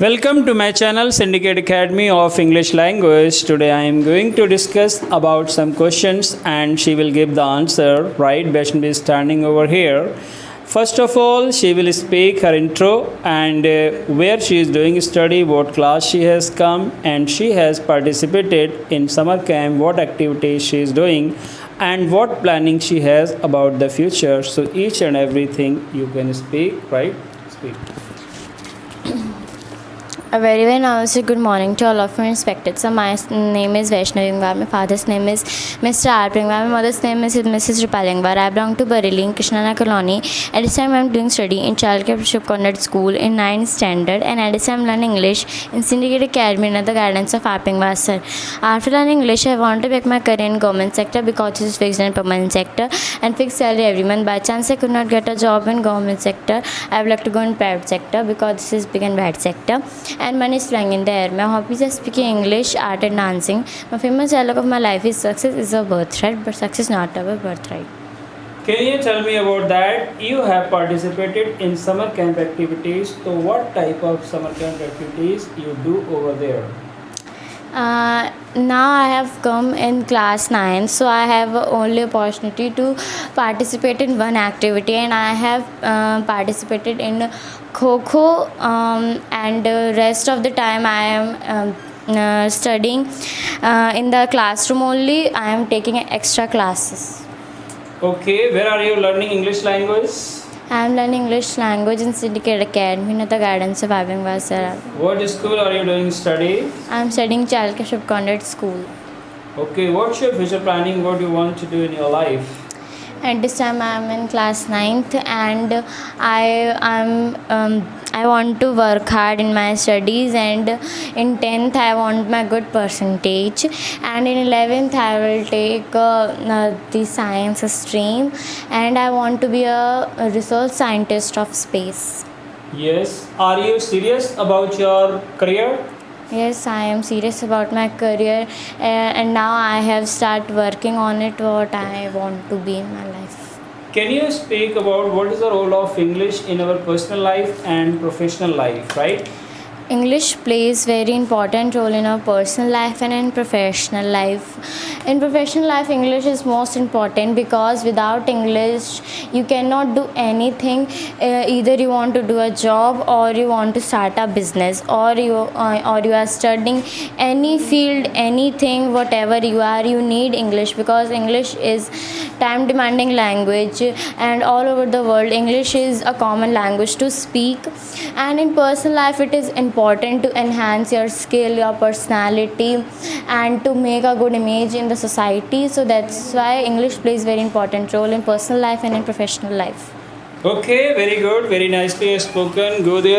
Welcome to my channel Syndicate Academy of English Language. Today I am going to discuss about some questions and she will give the answer. Right, Vaishnavi is standing over here. First of all, she will speak her intro and where she is doing study, what class she has come, and she has participated in summer camp, what activities she is doing, and what planning she has about the future. So each and everything you can speak, right? Speak. A very namaste, good morning to all of my respected. So my name is Vaishnavi Ingvar. My father's name is Mr. R. Ingvar. My mother's name is Mrs. Rupal Ingvar. I belong to Bareilly in Krishnanagar Colony. At this time I am doing study in Childcare Bishop Conrad School in 9th standard, and at this time I am learning English in Syndicate Academy under the guidance of R. Ingvar sir. After learning English, I want to make my career in government sector because it is fixed and permanent sector and fixed salary every month. By chance I could not get a job in government sector. I would like to go in private sector because this is big and bad sector. And money is flying in the air. My hobbies are speaking English, art and dancing. My famous dialogue of my life is success is a birthright, but success is not our birthright. Can you tell me about that? You have participated in summer camp activities. So what type of summer camp activities you do over there? Now I have come in class 9, so I have only opportunity to participate in one activity, and I have participated in Kho and rest of the time I am studying in the classroom only. I am taking extra classes. Okay, where are you learning English language? I am learning English language in Syndicate Academy under the guidance of Avingwa sir. What school are you doing study? I am studying Childcare Bishop Conrad School. Okay, what's your future planning? What you want to do in your life? At this time I am in class 9th, and I want to work hard in my studies, and in 10th I want my good percentage, and in 11th I will take the science stream, and I want to be a research scientist of space. Yes. Are you serious about your career? Yes, I am serious about my career, and now I have started working on it, what I want to be in my life. Can you speak about what is the role of English in our personal life and professional life, right? English plays very important role in our personal life and in professional life. In professional life, English is most important because without English, you cannot do anything. Either you want to do a job, or you want to start a business, or you are studying any field, anything, whatever you are, you need English because English is time demanding language, and all over the world English is a common language to speak. And in personal life, it is important to enhance your skill, your personality, and to make a good image in the society. So that's why English plays very important role in personal life and in professional life. Okay, very good, very nicely spoken. Go there.